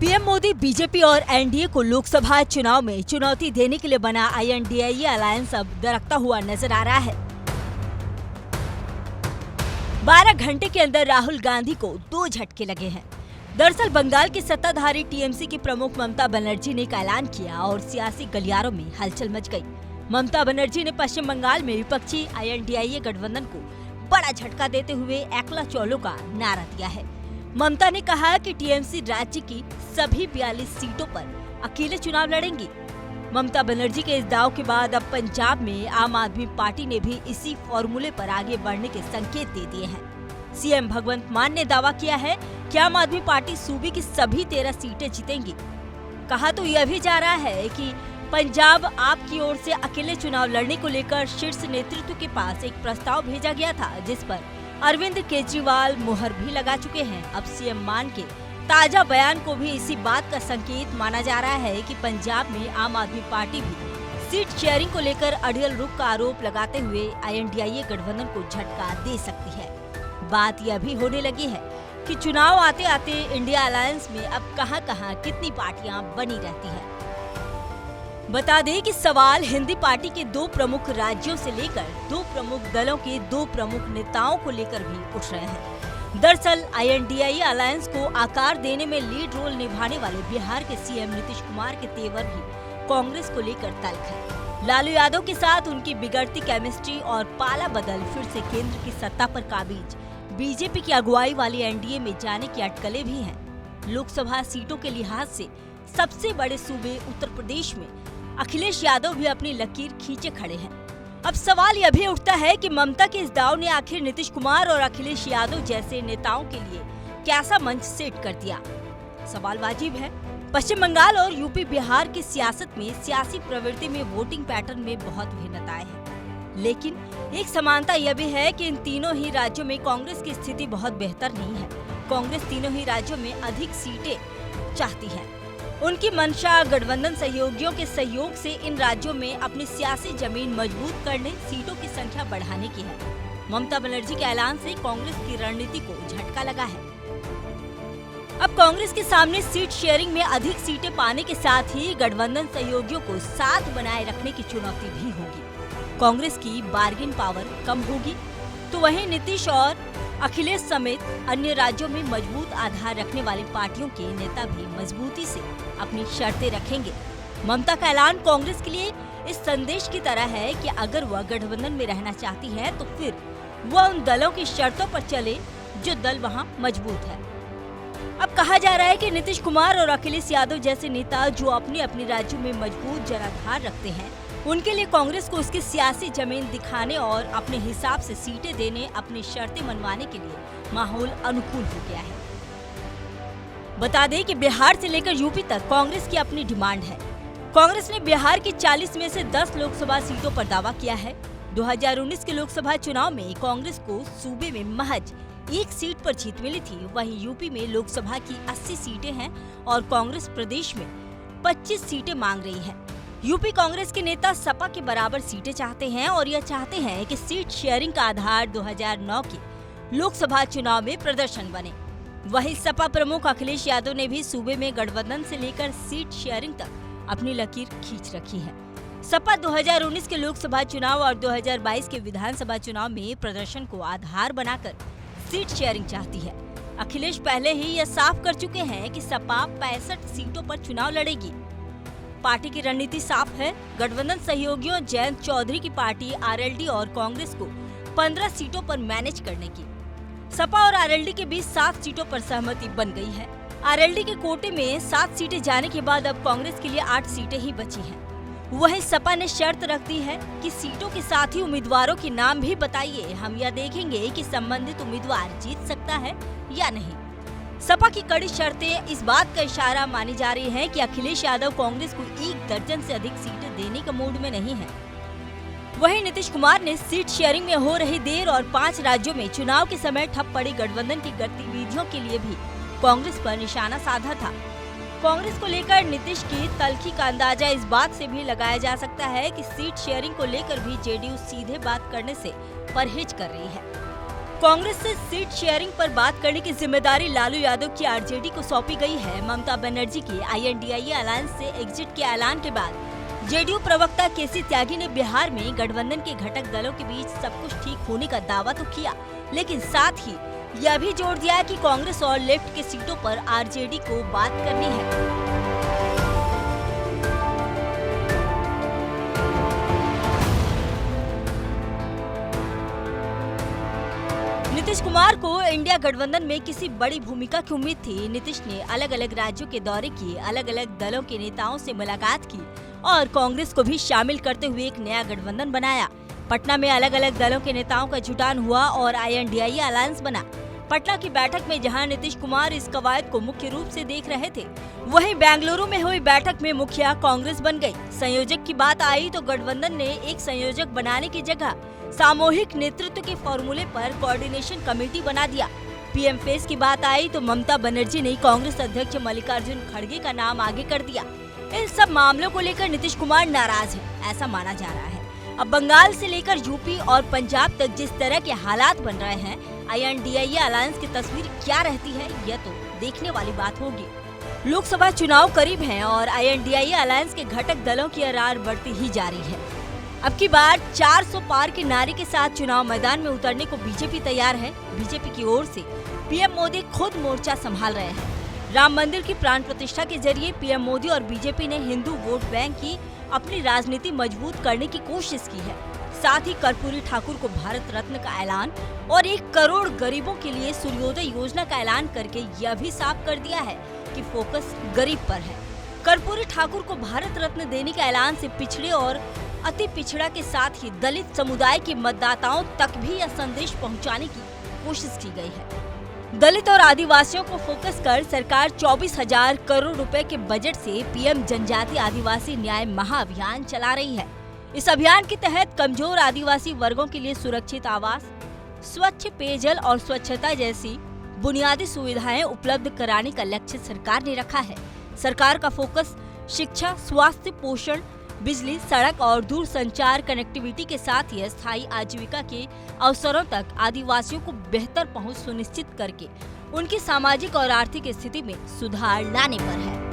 PM Modi BJP और NDA को लोकसभा चुनाव में चुनौती देने के लिए बना INDIA अलायंस अब दरकता हुआ नजर आ रहा है। 12 घंटे के अंदर राहुल गांधी को 2 झटके लगे हैं। दरअसल बंगाल की सत्ताधारी टीएमसी की प्रमुख ममता बनर्जी ने एक ऐलान किया और सियासी गलियारों में हलचल मच गई। ममता बनर्जी ने पश्चिम बंगाल में विपक्षी INDIA गठबंधन को बड़ा झटका देते हुए एकला चौलो का नारा दिया है। ममता ने कहा कि टीएमसी राज्य की सभी 42 सीटों पर अकेले चुनाव लड़ेंगी। ममता बनर्जी के इस दाव के बाद अब पंजाब में आम आदमी पार्टी ने भी इसी फॉर्मूले पर आगे बढ़ने के संकेत दे दिए हैं। सीएम भगवंत मान ने दावा किया है कि आम आदमी पार्टी सूबे की सभी 13 सीटें जीतेंगी। कहा तो यह भी जा रहा है कि पंजाब आप की ओर से अकेले चुनाव लड़ने को लेकर शीर्ष नेतृत्व के पास एक प्रस्ताव भेजा गया था, जिस पर अरविंद केजरीवाल मुहर भी लगा चुके हैं। अब सीएम मान के ताजा बयान को भी इसी बात का संकेत माना जा रहा है कि पंजाब में आम आदमी पार्टी भी सीट शेयरिंग को लेकर अड़ियल रुख का आरोप लगाते हुए INDIA गठबंधन को झटका दे सकती है। बात यह भी होने लगी है कि चुनाव आते आते इंडिया अलायंस में अब कहां-कहां कितनी पार्टियां बनी रहती है। बता दें कि सवाल हिंदी पार्टी के 2 प्रमुख राज्यों से लेकर 2 प्रमुख दलों के 2 प्रमुख नेताओं को लेकर भी उठ रहे हैं। दरअसल INDIA अलायंस को आकार देने में लीड रोल निभाने वाले बिहार के सीएम नीतीश कुमार के तेवर भी कांग्रेस को लेकर तल्ख है। लालू यादव के साथ उनकी बिगड़ती केमिस्ट्री और पाला बदल फिर से केंद्र की सत्ता पर काबिज बीजेपी की अगुवाई वाली एनडीए में जाने की अटकलें भी हैं। लोकसभा सीटों के लिहाज से सबसे बड़े सूबे उत्तर प्रदेश में अखिलेश यादव भी अपनी लकीर खींचे खड़े हैं। अब सवाल यह भी उठता है कि ममता के इस दाव ने आखिर नीतीश कुमार और अखिलेश यादव जैसे नेताओं के लिए कैसा मंच सेट कर दिया। सवाल वाजिब है। पश्चिम बंगाल और यूपी बिहार की सियासत में सियासी प्रवृत्ति में वोटिंग पैटर्न में बहुत भिन्नताएं हैं, लेकिन एक समानता यह भी है कि इन तीनों ही राज्यों में कांग्रेस की स्थिति बहुत बेहतर नहीं है। कांग्रेस तीनों ही राज्यों में अधिक सीटें चाहती है। उनकी मंशा गठबंधन सहयोगियों के सहयोग से इन राज्यों में अपनी सियासी जमीन मजबूत करने, सीटों की संख्या बढ़ाने की है। ममता बनर्जी के ऐलान से कांग्रेस की रणनीति को झटका लगा है। अब कांग्रेस के सामने सीट शेयरिंग में अधिक सीटें पाने के साथ ही गठबंधन सहयोगियों को साथ बनाए रखने की चुनौती भी होगी। कांग्रेस की बार्गेन पावर कम होगी, तो वहीं नीतीश और अखिलेश समेत अन्य राज्यों में मजबूत आधार रखने वाली पार्टियों के नेता भी मजबूती से अपनी शर्तें रखेंगे। ममता का ऐलान कांग्रेस के लिए इस संदेश की तरह है कि अगर वह गठबंधन में रहना चाहती है तो फिर वह उन दलों की शर्तों पर चले जो दल वहां मजबूत है। अब कहा जा रहा है कि नीतीश कुमार और अखिलेश यादव जैसे नेता जो अपने अपने राज्यों में मजबूत जनाधार रखते हैं, उनके लिए कांग्रेस को उसकी सियासी जमीन दिखाने और अपने हिसाब से सीटें देने, अपनी शर्तें मनवाने के लिए माहौल अनुकूल हो गया है। बता दें कि बिहार से लेकर यूपी तक कांग्रेस की अपनी डिमांड है। कांग्रेस ने बिहार की 40 में से 10 लोकसभा सीटों पर दावा किया है। 2019 के लोकसभा चुनाव में कांग्रेस को सूबे में महज 1 सीट पर जीत मिली थी। वहीं यूपी में लोकसभा की 80 सीटें हैं और कांग्रेस प्रदेश में 25 सीटें मांग रही है। यूपी कांग्रेस के नेता सपा के बराबर सीटें चाहते हैं और यह चाहते हैं कि सीट शेयरिंग का आधार 2009 के लोकसभा चुनाव में प्रदर्शन बने। वहीं सपा प्रमुख अखिलेश यादव ने भी सूबे में गठबंधन से लेकर सीट शेयरिंग तक अपनी लकीर खींच रखी है। सपा 2019 के लोकसभा चुनाव और 2022 के विधानसभा चुनाव में प्रदर्शन को आधार बनाकर सीट शेयरिंग चाहती है। अखिलेश पहले ही यह साफ कर चुके हैं कि सपा 65 सीटों पर चुनाव लड़ेगी। पार्टी की रणनीति साफ है। गठबंधन सहयोगियों जयंत चौधरी की पार्टी आरएलडी और कांग्रेस को 15 सीटों पर मैनेज करने की। सपा और आरएलडी के बीच 7 सीटों पर सहमति बन गई है। आरएलडी के कोटे में 7 सीटें जाने के बाद अब कांग्रेस के लिए 8 सीटें ही बची हैं। वहीं सपा ने शर्त रख दी है कि सीटों के साथ ही उम्मीदवारों के नाम भी बताइए, हम यह देखेंगे कि संबंधित उम्मीदवार जीत सकता है या नहीं। सपा की कड़ी शर्तें इस बात का इशारा मानी जा रही है कि अखिलेश यादव कांग्रेस को 1 दर्जन से अधिक सीटें देने का मूड में नहीं है। वहीं नीतीश कुमार ने सीट शेयरिंग में हो रही देर और 5 राज्यों में चुनाव के समय ठप पड़ी गठबंधन की गतिविधियों के लिए भी कांग्रेस पर निशाना साधा था। कांग्रेस को लेकर नीतीश की तल्खी का अंदाजा इस बात से भी लगाया जा सकता है कि सीट शेयरिंग को लेकर भी जेडीयू सीधे बात करने से परहेज कर रही है। कांग्रेस से सीट शेयरिंग पर बात करने की जिम्मेदारी लालू यादव की आरजेडी को सौंपी गई है। ममता बनर्जी की INDIA अलायंस से एग्जिट के ऐलान के बाद जेडीयू प्रवक्ता केसी त्यागी ने बिहार में गठबंधन के घटक दलों के बीच सब कुछ ठीक होने का दावा तो किया, लेकिन साथ ही यह भी जोर दिया कि कांग्रेस और लेफ्ट के सीटों पर आरजेडी को बात करनी है। नीतीश कुमार को इंडिया गठबंधन में किसी बड़ी भूमिका की उम्मीद थी। नीतीश ने अलग अलग राज्यों के दौरे किए, अलग अलग दलों के नेताओं से मुलाकात की और कांग्रेस को भी शामिल करते हुए एक नया गठबंधन बनाया। पटना में अलग अलग दलों के नेताओं का जुटान हुआ और INDIA अलायंस बना। पटना की बैठक में जहां नीतीश कुमार इस कवायद को मुख्य रूप से देख रहे थे, वहीं बेंगलुरु में हुई बैठक में मुखिया कांग्रेस बन गई। संयोजक की बात आई तो गठबंधन ने एक संयोजक बनाने की जगह सामूहिक नेतृत्व के फॉर्मूले पर कोऑर्डिनेशन कमेटी बना दिया। PM फेस की बात आई तो ममता बनर्जी ने कांग्रेस अध्यक्ष मल्लिकार्जुन खड़गे का नाम आगे कर दिया। इन सब मामलों को लेकर नीतीश कुमार नाराज है, ऐसा माना जा रहा है। अब बंगाल से लेकर यूपी और पंजाब तक जिस तरह के हालात बन रहे हैं, INDIA अलायंस की तस्वीर क्या रहती है, यह तो देखने वाली बात होगी। लोकसभा चुनाव करीब हैं और INDIA अलायंस के घटक दलों की अरार बढ़ती ही जा रही है। अब की बार 400 पार के नारे के साथ चुनाव मैदान में उतरने को बीजेपी तैयार है। बीजेपी की ओर से PM मोदी खुद मोर्चा संभाल रहे हैं। राम मंदिर की प्राण प्रतिष्ठा के जरिए PM मोदी और बीजेपी ने हिंदू वोट बैंक की अपनी राजनीति मजबूत करने की कोशिश की है। साथ ही कर्पूरी ठाकुर को भारत रत्न का ऐलान और 1 करोड़ गरीबों के लिए सूर्योदय योजना का ऐलान करके यह भी साफ कर दिया है कि फोकस गरीब पर है। कर्पूरी ठाकुर को भारत रत्न देने के ऐलान से पिछड़े और अति पिछड़ा के साथ ही दलित समुदाय के मतदाताओं तक भी यह संदेश पहुंचाने की कोशिश की गई है। दलित और आदिवासियों को फोकस कर सरकार 24,000 करोड़ रुपए के बजट से PM जनजाति आदिवासी न्याय महाअभियान चला रही है। इस अभियान के तहत कमजोर आदिवासी वर्गों के लिए सुरक्षित आवास, स्वच्छ पेयजल और स्वच्छता जैसी बुनियादी सुविधाएं उपलब्ध कराने का लक्ष्य सरकार ने रखा है। सरकार का फोकस शिक्षा, स्वास्थ्य, पोषण, बिजली, सड़क और दूरसंचार कनेक्टिविटी के साथ ही स्थायी आजीविका के अवसरों तक आदिवासियों को बेहतर पहुंच सुनिश्चित करके उनकी सामाजिक और आर्थिक स्थिति में सुधार लाने पर है।